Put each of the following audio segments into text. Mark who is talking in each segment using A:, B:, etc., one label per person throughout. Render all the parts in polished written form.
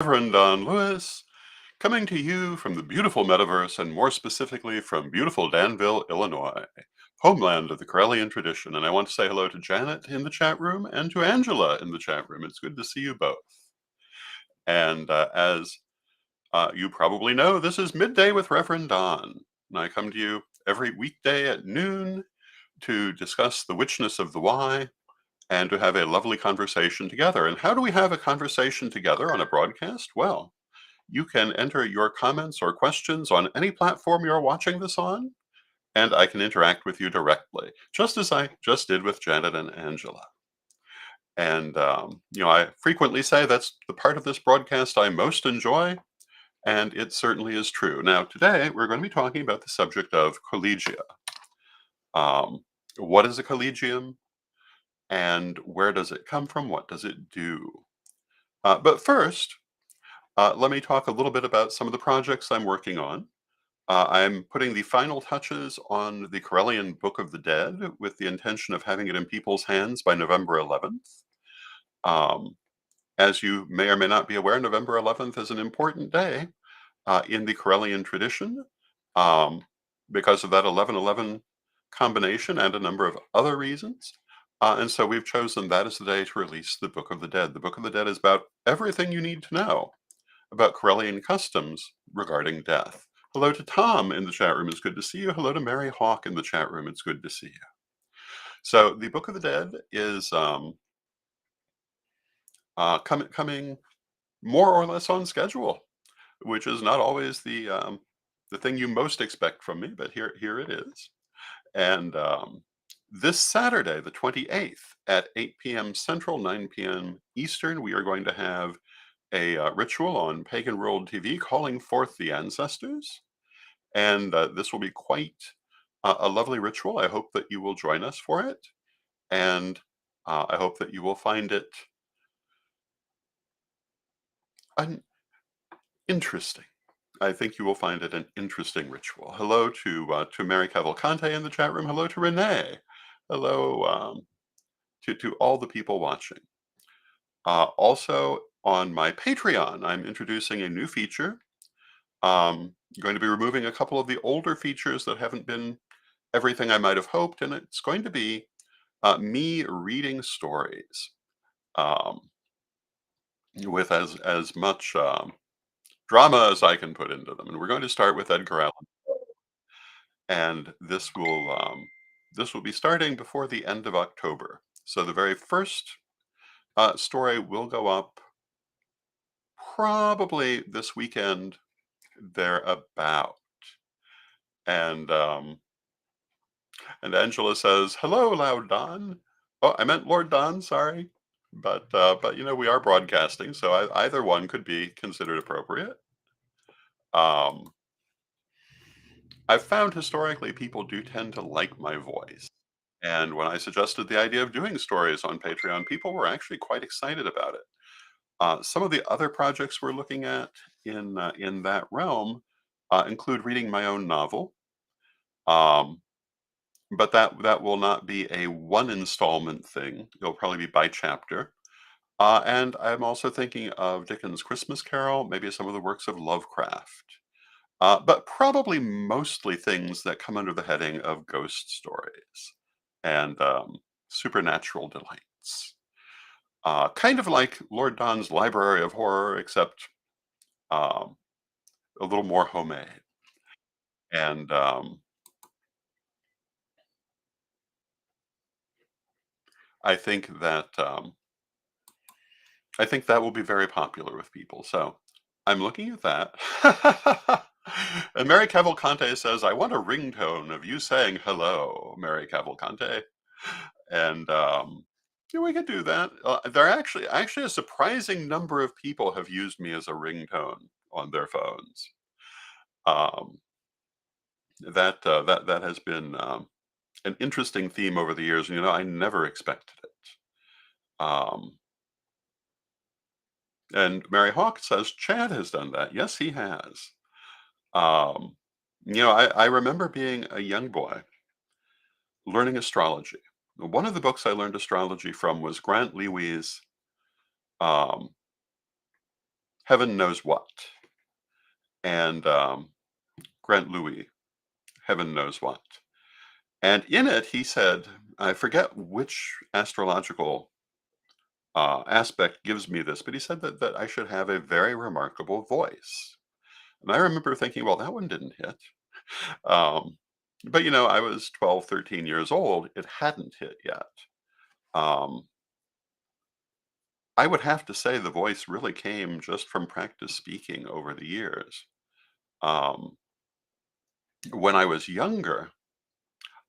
A: Reverend Don Lewis, coming to you from the beautiful metaverse and more specifically from beautiful Danville, Illinois, homeland of the Corellian tradition. And I want to say hello to Janet in the chat room and to Angela in the chat room. It's good to see you both. And as you probably know, this is Midday with Reverend Don. And I come to you every weekday at noon to discuss the witchness of the why and to have a lovely conversation together. And how do we have a conversation together on a broadcast? Well, you can enter your comments or questions on any platform you're watching this on, and I can interact with you directly, just as I just did with Janet and Angela. And, I frequently say that's the part of this broadcast I most enjoy, and it certainly is true. Now, today we're going to be talking about the subject of collegia. Um, what is a collegium, and where does it come from? What does it do? But first, let me talk a little bit about some of the projects I'm working on. I'm putting the final touches on the Corellian Book of the Dead with the intention of having it in people's hands by November 11th. Um, as you may or may not be aware, November 11th is an important day in the Corellian tradition um, because of that 11:11 combination and a number of other reasons. And so we've chosen that as the day to release the Book of the Dead. The Book of the Dead is about everything you need to know about Corellian customs regarding death. Hello to Tom in the chat room. It's good to see you. Hello to Mary Hawk in the chat room. It's good to see you. So the Book of the Dead is coming more or less on schedule, which is not always the thing you most expect from me, but here it is. And this Saturday, the 28th at 8 p.m. Central, 9 p.m. Eastern, we are going to have a ritual on Pagan World TV calling forth the ancestors. And this will be quite a lovely ritual. I hope that you will join us for it. And I hope that you will find it an interesting. I think you will find it an interesting ritual. Hello to Mary Cavalcante in the chat room. Hello to Renee. Hello to all the people watching. Also on my Patreon, I'm introducing a new feature. I'm going to be removing a couple of the older features that haven't been everything I might have hoped, and it's going to be me reading stories um, with as much drama as I can put into them. And we're going to start with Edgar Allan, and this will be starting before the end of October. So the very first story will go up probably this weekend thereabout. And Angela says, "Hello, Loud Don." Oh, I meant Lord Don. Sorry, but we are broadcasting, so either one could be considered appropriate. Um, I've found historically people do tend to like my voice, and when I suggested the idea of doing stories on Patreon, people were actually quite excited about it. Some of the other projects we're looking at in that realm include reading my own novel. Um, But that will not be a one installment thing. It'll probably be by chapter. And I'm also thinking of Dickens' Christmas Carol, maybe some of the works of Lovecraft, but probably mostly things that come under the heading of ghost stories and supernatural delights. Kind of like Lord Don's Library of Horror, except um, a little more homemade. And I think that I think that will be very popular with people. So I'm looking at that. And Mary Cavalcante says, "I want a ringtone of you saying hello, Mary Cavalcante." And yeah, we could do that. There are actually a surprising number of people have used me as a ringtone on their phones. Um, that has been an interesting theme over the years. I never expected it. Um, And Mary Hawk says Chad has done that. Yes, he has. Um, I remember being a young boy learning astrology. One of the books I learned astrology from was Grant Lewy's um, Heaven Knows What, and Grant Louis, Heaven Knows What. And in it, he said, I forget which astrological aspect gives me this, but he said that I should have a very remarkable voice. And I remember thinking, well, that one didn't hit. Um, but, I was 12, 13 years old. It hadn't hit yet. Um, I would have to say the voice really came just from practice speaking over the years. Um, when I was younger,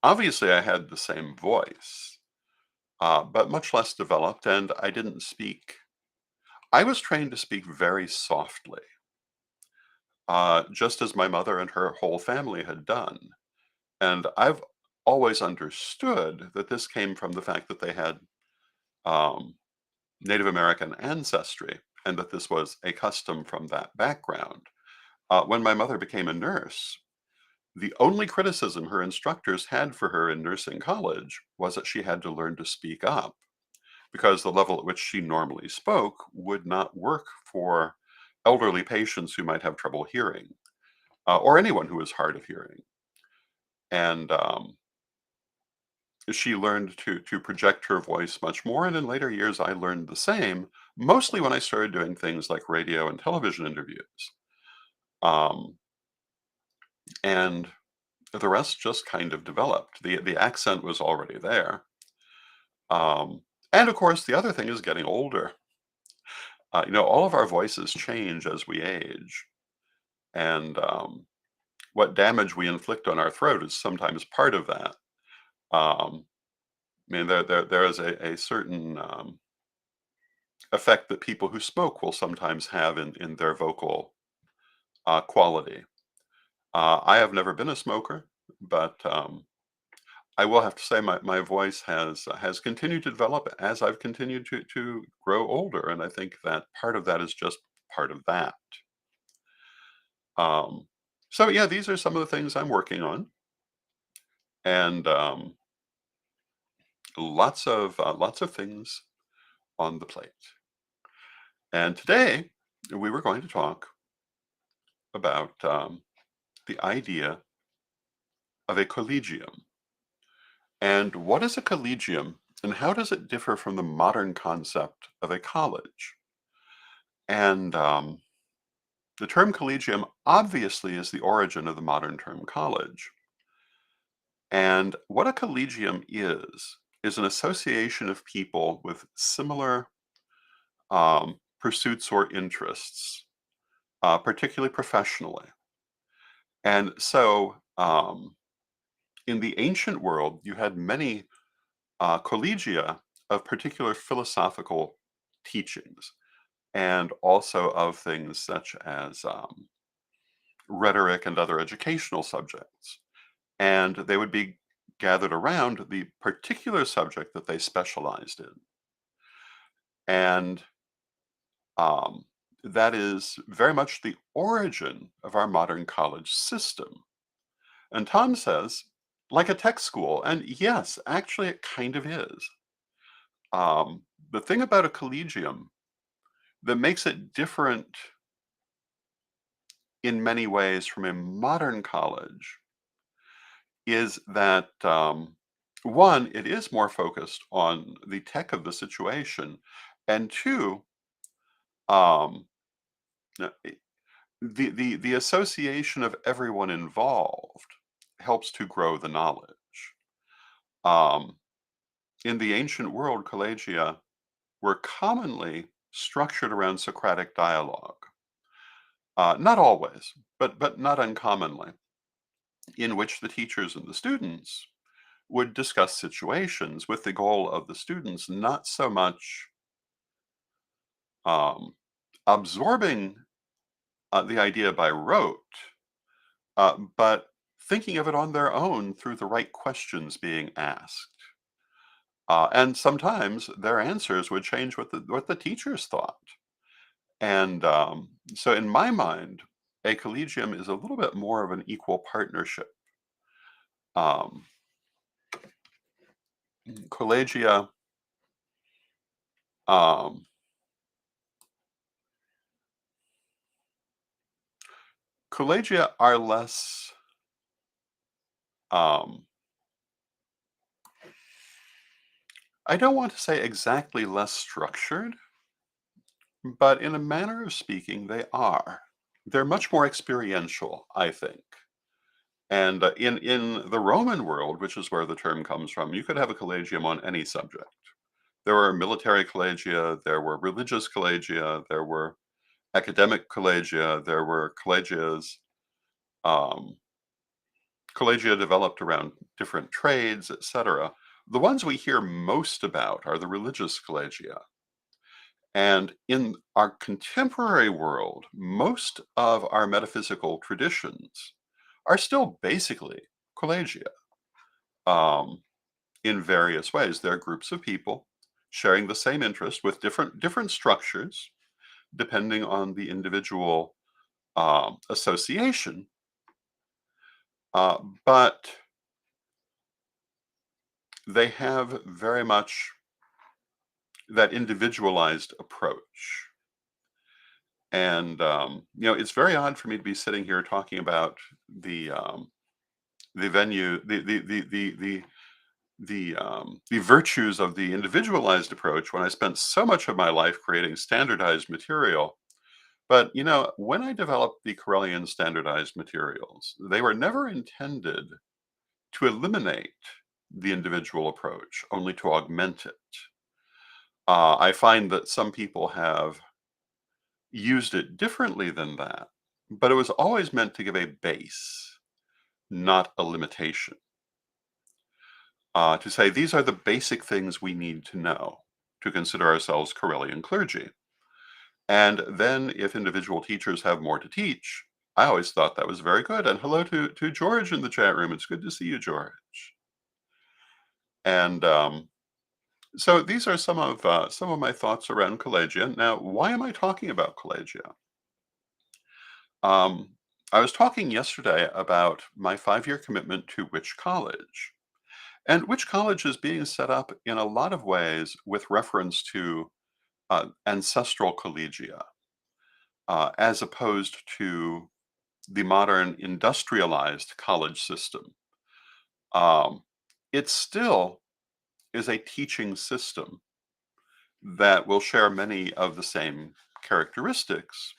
A: obviously I had the same voice, but much less developed, and I didn't speak. I was trained to speak very softly, just as my mother and her whole family had done. And I've always understood that this came from the fact that they had um, Native American ancestry and that this was a custom from that background. When my mother became a nurse, the only criticism her instructors had for her in nursing college was that she had to learn to speak up because the level at which she normally spoke would not work for elderly patients who might have trouble hearing, or anyone who was hard of hearing. And she learned to project her voice much more. And in later years, I learned the same, mostly when I started doing things like radio and television interviews. Um, and the rest just kind of developed. The accent was already there. Um, and of course, the other thing is getting older. All of our voices change as we age, and what damage we inflict on our throat is sometimes part of that. I mean, there is a certain effect that people who smoke will sometimes have in their vocal quality. I have never been a smoker, but I will have to say my voice has continued to develop as I've continued to grow older, and I think that part of that is just part of that. Um, so yeah, these are some of the things I'm working on, and lots of things on the plate. And today we were going to talk about the idea of a collegium. And what is a collegium, and how does it differ from the modern concept of a college? And the term collegium obviously is the origin of the modern term college. And what a collegium is an association of people with similar pursuits or interests, particularly professionally. And so, in the ancient world, you had many collegia of particular philosophical teachings and also of things such as rhetoric and other educational subjects. And they would be gathered around the particular subject that they specialized in. And um, that is very much the origin of our modern college system. And Tom says, like a tech school. And yes, actually, it kind of is. The thing about a collegium that makes it different in many ways from a modern college is that one, it is more focused on the tech of the situation, and two, um, n- i- the association of everyone involved helps to grow the knowledge. Um, in the ancient world, collegia were commonly structured around Socratic dialogue. Not always, but not uncommonly, in which the teachers and the students would discuss situations with the goal of the students not so much um, absorbing the idea by rote, but thinking of it on their own through the right questions being asked. And sometimes their answers would change what the teachers thought. And so, in my mind, a collegium is a little bit more of an equal partnership. Um, Collegia um, Collegia are less, um, I don't want to say exactly less structured, but in a manner of speaking, they are. They're much more experiential, I think. And in the Roman world, which is where the term comes from, you could have a collegium on any subject. There were military collegia, there were religious collegia, there were academic collegia, there were collegias. Um, Collegia developed around different trades, etc. The ones we hear most about are the religious collegia. And in our contemporary world, most of our metaphysical traditions are still basically collegia, um, in various ways. They're groups of people sharing the same interest with different structures, depending on the individual association. But they have very much that individualized approach. And it's very odd for me to be sitting here talking about the venue, the virtues of the individualized approach when I spent so much of my life creating standardized material. But when I developed the Corellian standardized materials, they were never intended to eliminate the individual approach, only to augment it. I find that some people have used it differently than that, but it was always meant to give a base, not a limitation. To say these are the basic things we need to know to consider ourselves Corellian clergy. And then if individual teachers have more to teach, I always thought that was very good. And hello to George in the chat room. It's good to see you, George. And so these are some of my thoughts around Collegia. Now, why am I talking about Collegia? Um, I was talking yesterday about my 5-year commitment to Which College. And Which College is being set up in a lot of ways with reference to ancestral collegia, as opposed to the modern industrialized college system. Um, it still is a teaching system that will share many of the same characteristics,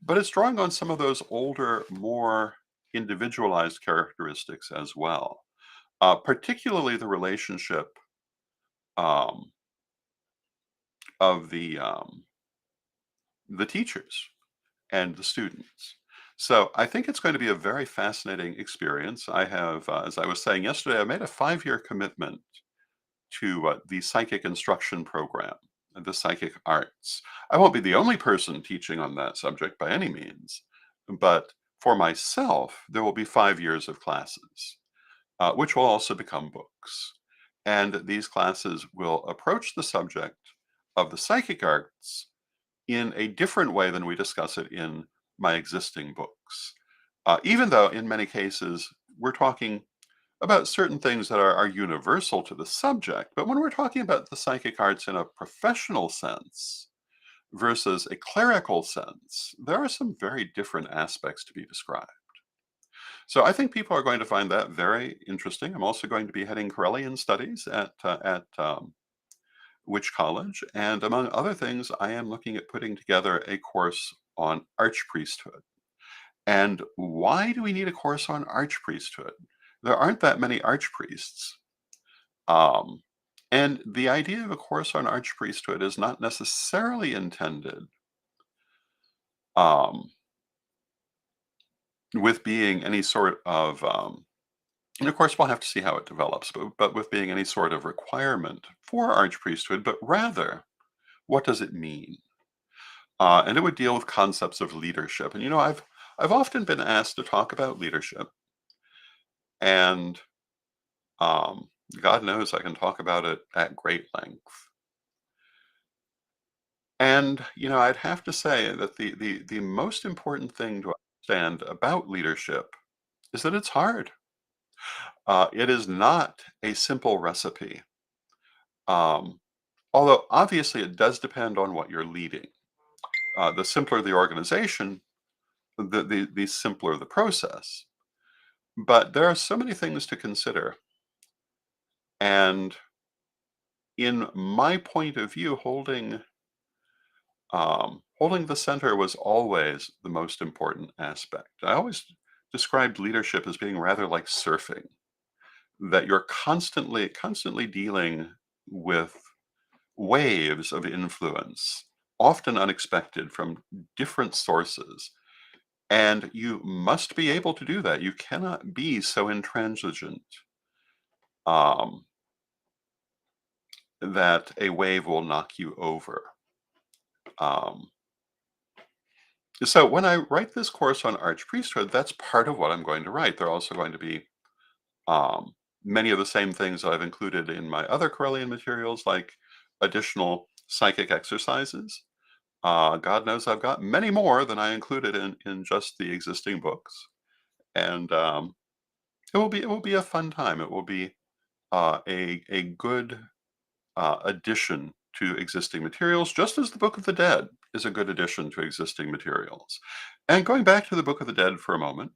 A: but it's drawing on some of those older, more individualized characteristics as well, particularly the relationship um, of the teachers and the students. So I think it's going to be a very fascinating experience. I have, as I was saying yesterday, I made a 5-year commitment to the psychic instruction program, the psychic arts. I won't be the only person teaching on that subject by any means, but for myself, there will be 5 years of classes, which will also become books. And these classes will approach the subject of the psychic arts in a different way than we discuss it in my existing books. Even though in many cases we're talking about certain things that are universal to the subject, but when we're talking about the psychic arts in a professional sense versus a clerical sense, there are some very different aspects to be described. So I think people are going to find that very interesting. I'm also going to be heading Corellian studies at Which College, and among other things, I am looking at putting together a course on archpriesthood. And why do we need a course on archpriesthood? There aren't that many archpriests. Um, and the idea of a course on archpriesthood is not necessarily intended um, with being any sort of, and of course, we'll have to see how it develops, but with being any sort of requirement for archpriesthood, but rather, what does it mean? And it would deal with concepts of leadership. And I've often been asked to talk about leadership, and um, God knows I can talk about it at great length. And I'd have to say that the most important thing to understand about leadership is that it's hard. It is not a simple recipe. Um, Although obviously it does depend on what you're leading. The simpler the organization, the simpler the process. But there are so many things to consider. And in my point of view, holding the center was always the most important aspect. I always described leadership as being rather like surfing, that you're constantly dealing with waves of influence, often unexpected from different sources. And you must be able to do that. You cannot be so intransigent um, that a wave will knock you over. Um, so when I write this course on archpriesthood, that's part of what I'm going to write. There are also going to be um, many of the same things that I've included in my other Corellian materials, like additional psychic exercises. God knows I've got many more than I included in just the existing books, and it will be a fun time. It will be a good addition to existing materials, just as the Book of the Dead is a good addition to existing materials. And going back to the Book of the Dead for a moment,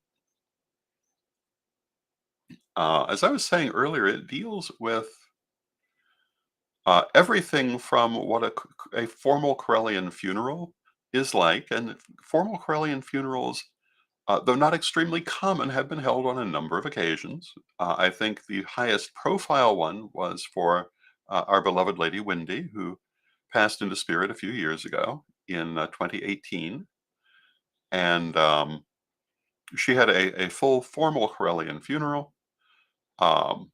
A: as I was saying earlier, it deals with everything from what a formal Corellian funeral is like, and formal Corellian funerals, though not extremely common, have been held on a number of occasions. I think the highest profile one was for our beloved Lady Windy, who passed into spirit a few years ago in 2018. And she had a full formal Corellian funeral. Um,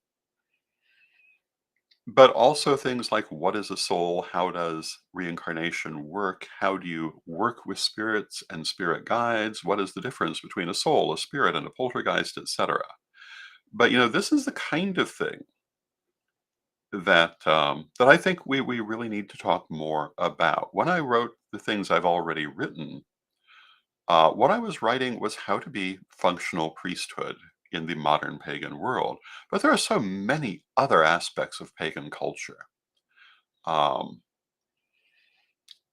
A: But also things like what is a soul? How does reincarnation work? How do you work with spirits and spirit guides? What is the difference between a soul, a spirit, and a poltergeist, etc.? But this is the kind of thing that I think we really need to talk more about. When I wrote the things I've already written, what I was writing was how to be functional priesthood in the modern pagan world. But there are so many other aspects of pagan culture. Um,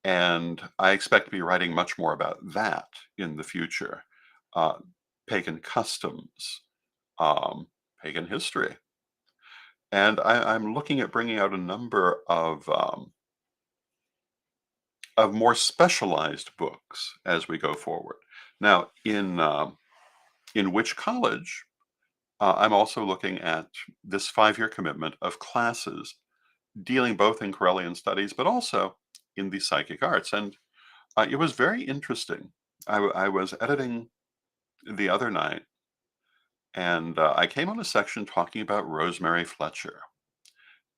A: And I expect to be writing much more about that in the future. Uh, Pagan customs, um, pagan history. And I'm looking at bringing out a number of more specialized books as we go forward. Now, in which college, I'm also looking at this 5-year commitment of classes dealing both in Corellian studies, but also in the psychic arts. And it was very interesting. I was editing the other night, and I came on a section talking about Rosemary Fletcher.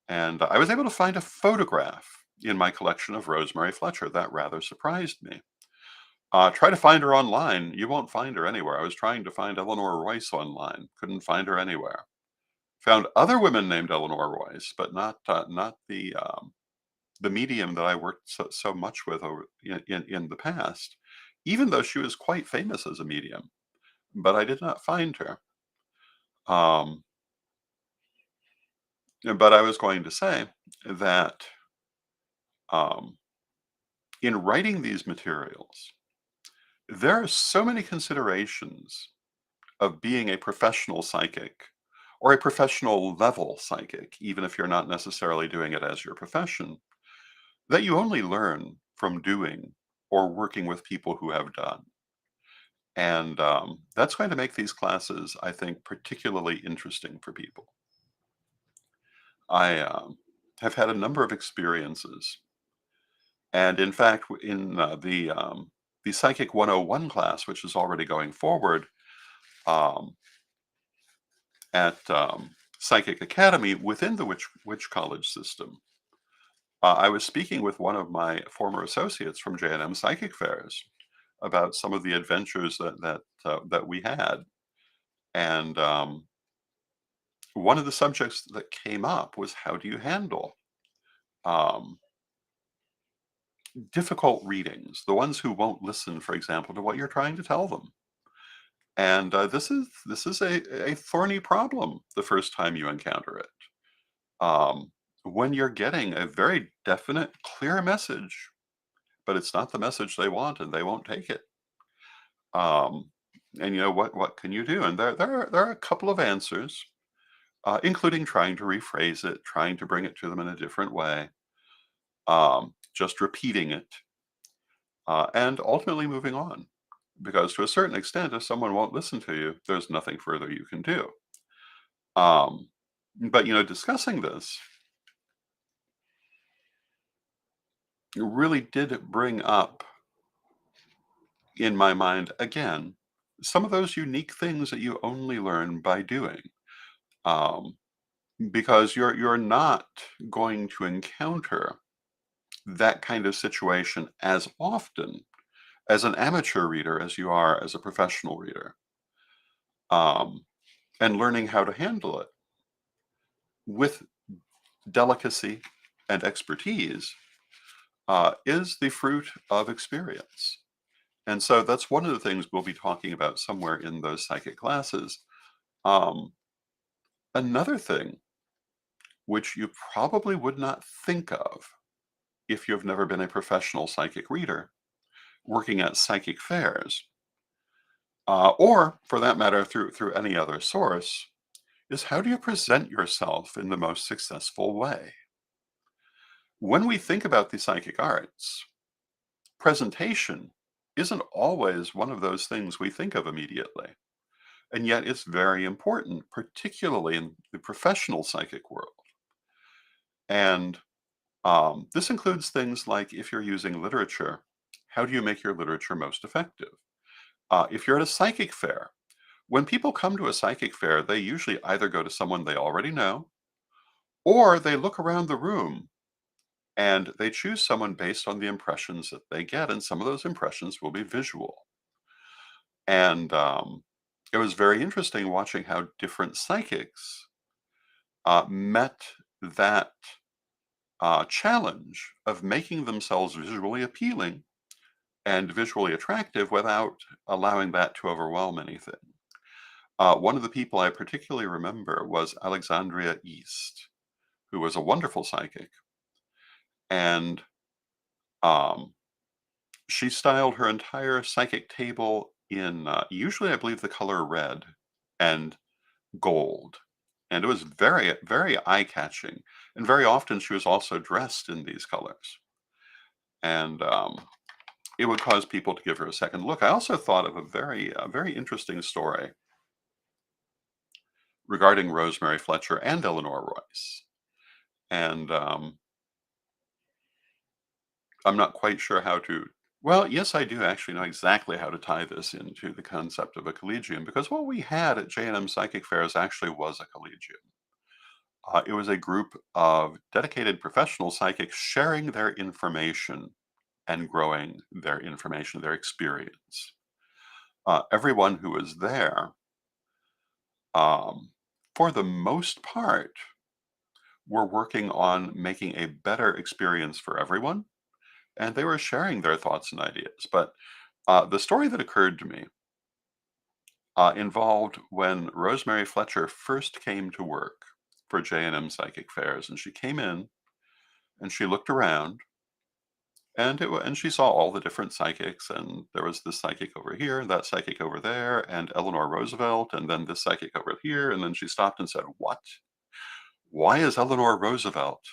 A: And I was able to find a photograph in my collection of Rosemary Fletcher. That rather surprised me. Try to find her online. You won't find her anywhere. I was trying to find Eleanor Royce online. Couldn't find her anywhere. Found other women named Eleanor Royce, but not the medium that I worked so much with over in the past, even though she was quite famous as a medium. But I did not find her. Um, but I was going to say that um, in writing these materials, there are so many considerations of being a professional psychic or a professional level psychic, even if you're not necessarily doing it as your profession, that you only learn from doing or working with people who have done. And that's going to make these classes, I think, particularly interesting for people. I have had a number of experiences. And in fact, in the Psychic 101 class, which is already going forward um, at Psychic Academy within the Witch College system, I was speaking with one of my former associates from J&M Psychic Fairs about some of the adventures that we had. And one of the subjects that came up was how do you handle um, difficult readings, the ones who won't listen, for example, to what you're trying to tell them. And this is a thorny problem the first time you encounter it. When you're getting a very definite, clear message, but it's not the message they want and they won't take it. Um, and what can you do? And there are a couple of answers, including trying to rephrase it, trying to bring it to them in a different way, just repeating it, and ultimately moving on. Because to a certain extent, if someone won't listen to you, there's nothing further you can do. Um, but discussing this really did bring up in my mind again some of those unique things that you only learn by doing. Um, because you're not going to encounter that kind of situation as often as an amateur reader as you are as a professional reader. Um, and learning how to handle it with delicacy and expertise is the fruit of experience. And so that's one of the things we'll be talking about somewhere in those psychic classes. Um, Another thing, which you probably would not think of if you've never been a professional psychic reader, working at psychic fairs, or for that matter, through any other source, is how do you present yourself in the most successful way? When we think about the psychic arts, presentation isn't always one of those things we think of immediately. And yet it's very important, particularly in the professional psychic world. And this includes things like if you're using literature, how do you make your literature most effective? If you're at a psychic fair, when people come to a psychic fair, they usually either go to someone they already know or they look around the room and they choose someone based on the impressions that they get. And some of those impressions will be visual. And it was very interesting watching how different psychics met that challenge of making themselves visually appealing and visually attractive without allowing that to overwhelm anything. One of the people I particularly remember was Alexandria East, who was a wonderful psychic. And um, she styled her entire psychic table in usually, I believe, the color red and gold. And it was very, very eye catching. And very often she was also dressed in these colors. And it would cause people to give her a second look. I also thought of very interesting story regarding Rosemary Fletcher and Eleanor Royce. And I'm not quite sure how to. Well, yes, I do actually know exactly how to tie this into the concept of a collegium because what we had at J&M Psychic Fairs actually was a collegium. It was a group of dedicated professional psychics sharing their information and growing their information, their experience. Everyone who was there, um, for the most part, were working on making a better experience for everyone, and they were sharing their thoughts and ideas. But the story that occurred to me involved when Rosemary Fletcher first came to work for J&M Psychic Fairs, and she came in and she looked around and she saw all the different psychics, and there was this psychic over here, and that psychic over there, and Eleanor Roosevelt, and then this psychic over here, and then she stopped and said, "What? Why is Eleanor Roosevelt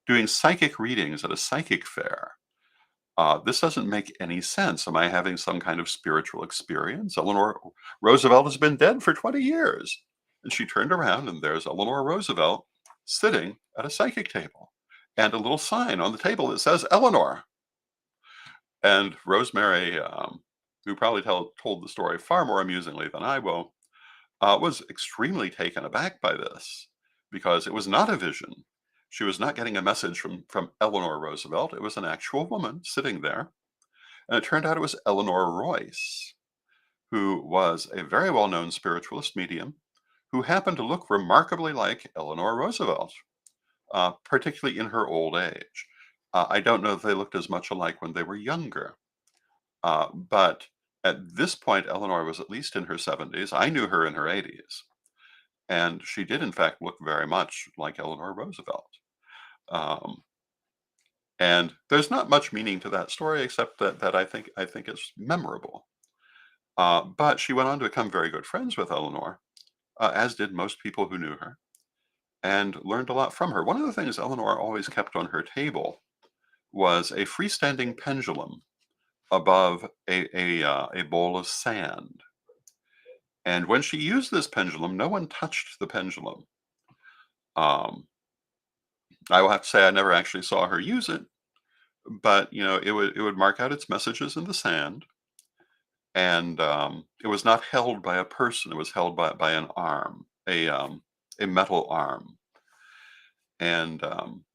A: doing psychic readings at a psychic fair? This doesn't make any sense. Am I having some kind of spiritual experience? Eleanor Roosevelt has been dead for 20 years." And she turned around, and there's Eleanor Roosevelt sitting at a psychic table and a little sign on the table that says Eleanor. And Rosemary, who probably told the story far more amusingly than I will, was extremely taken aback by this because it was not a vision. She was not getting a message from Eleanor Roosevelt. It was an actual woman sitting there. And it turned out it was Eleanor Royce, who was a very well known spiritualist medium who happened to look remarkably like Eleanor Roosevelt, particularly in her old age. I don't know if they looked as much alike when they were younger, but at this point, Eleanor was at least in her 70s. I knew her in her 80s. And she did, in fact, look very much like Eleanor Roosevelt. Um, And there's not much meaning to that story except that I think it's memorable. But she went on to become very good friends with Eleanor, as did most people who knew her, and learned a lot from her. One of the things Eleanor always kept on her table was a freestanding pendulum above a bowl of sand. And when she used this pendulum, no one touched the pendulum. Um, I will have to say I never actually saw her use it, but it would mark out its messages in the sand, and it was not held by a person. It was held by an arm, a metal arm, and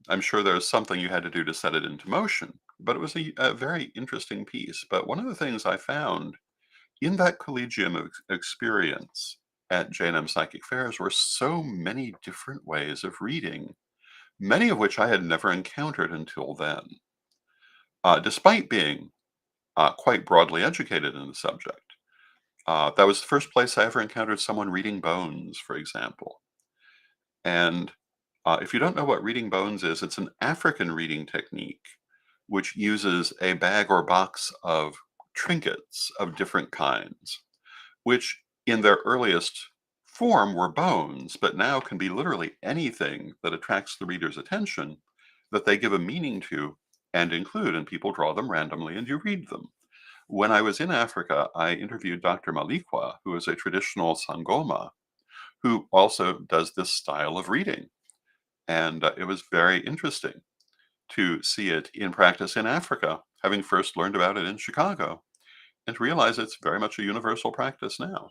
A: I'm sure there was something you had to do to set it into motion. But it was a very interesting piece. But one of the things I found in that Collegium experience at J&M Psychic Fairs were so many different ways of reading, many of which I had never encountered until then, despite being quite broadly educated in the subject. That was the first place I ever encountered someone reading bones, for example. And if you don't know what reading bones is, it's an African reading technique which uses a bag or box of trinkets of different kinds, which in their earliest form were bones, but now can be literally anything that attracts the reader's attention that they give a meaning to and include, and people draw them randomly and you read them. When I was in Africa, I interviewed Dr. Malikwa, who is a traditional Sangoma, who also does this style of reading. And it was very interesting to see it in practice in Africa, having first learned about it in Chicago, and to realize it's very much a universal practice now.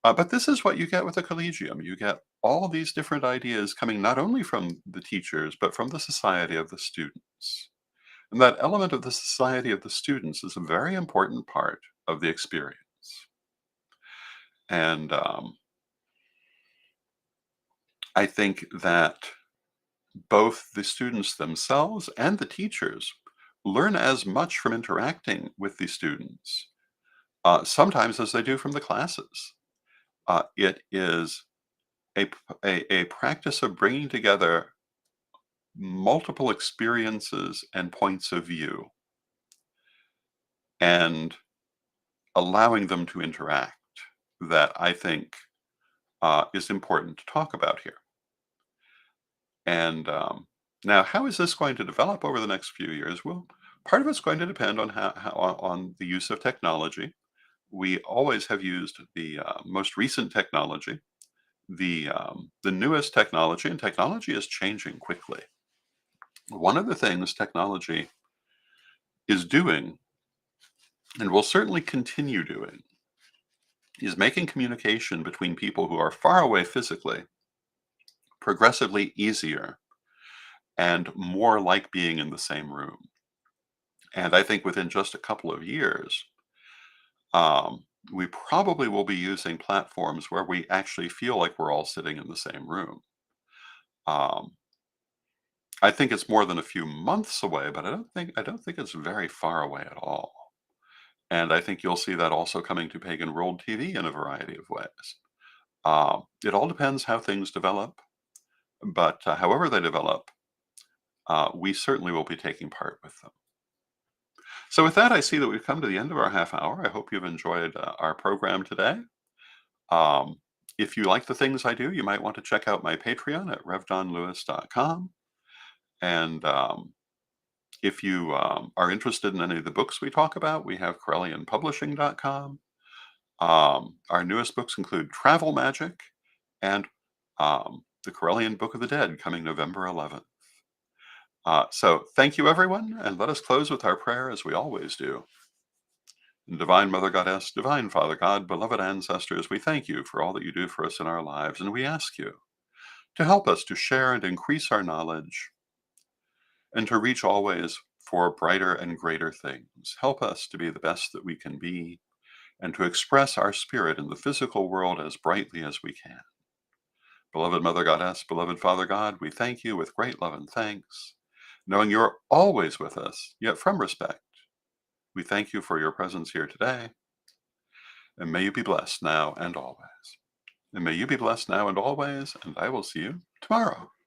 A: But this is what you get with the Collegium. You get all these different ideas coming not only from the teachers, but from the society of the students. And that element of the society of the students is a very important part of the experience. And I think that both the students themselves and the teachers learn as much from interacting with the students, sometimes as they do from the classes. It is a practice of bringing together multiple experiences and points of view and allowing them to interact that I think is important to talk about here. And now, how is this going to develop over the next few years? Well, part of it's going to depend on on the use of technology. We always have used the most recent technology, the newest technology, and technology is changing quickly. One of the things technology is doing, and will certainly continue doing, is making communication between people who are far away physically progressively easier and more like being in the same room. And I think within just a couple of years, um, we probably will be using platforms where we actually feel like we're all sitting in the same room. Um, I think it's more than a few months away, but I don't think it's very far away at all. And I think you'll see that also coming to Pagan World TV in a variety of ways. It all depends how things develop, but however they develop, we certainly will be taking part with them. So, with that, I see that we've come to the end of our half hour. I hope you've enjoyed our program today. Um, if you like the things I do, you might want to check out my Patreon at revdonlewis.com. And if you are interested in any of the books we talk about, we have CorellianPublishing.com. Our newest books include Travel Magic and the Corellian Book of the Dead coming November 11th. So thank you, everyone, and let us close with our prayer as we always do. Divine Mother Goddess, Divine Father God, beloved ancestors, we thank you for all that you do for us in our lives, and we ask you to help us to share and increase our knowledge and to reach always for brighter and greater things. Help us to be the best that we can be and to express our spirit in the physical world as brightly as we can. Beloved Mother Goddess, beloved Father God, we thank you with great love and thanks, knowing you're always with us, yet from respect. We thank you for your presence here today, and may you be blessed now and always. And may you be blessed now and always, and I will see you tomorrow.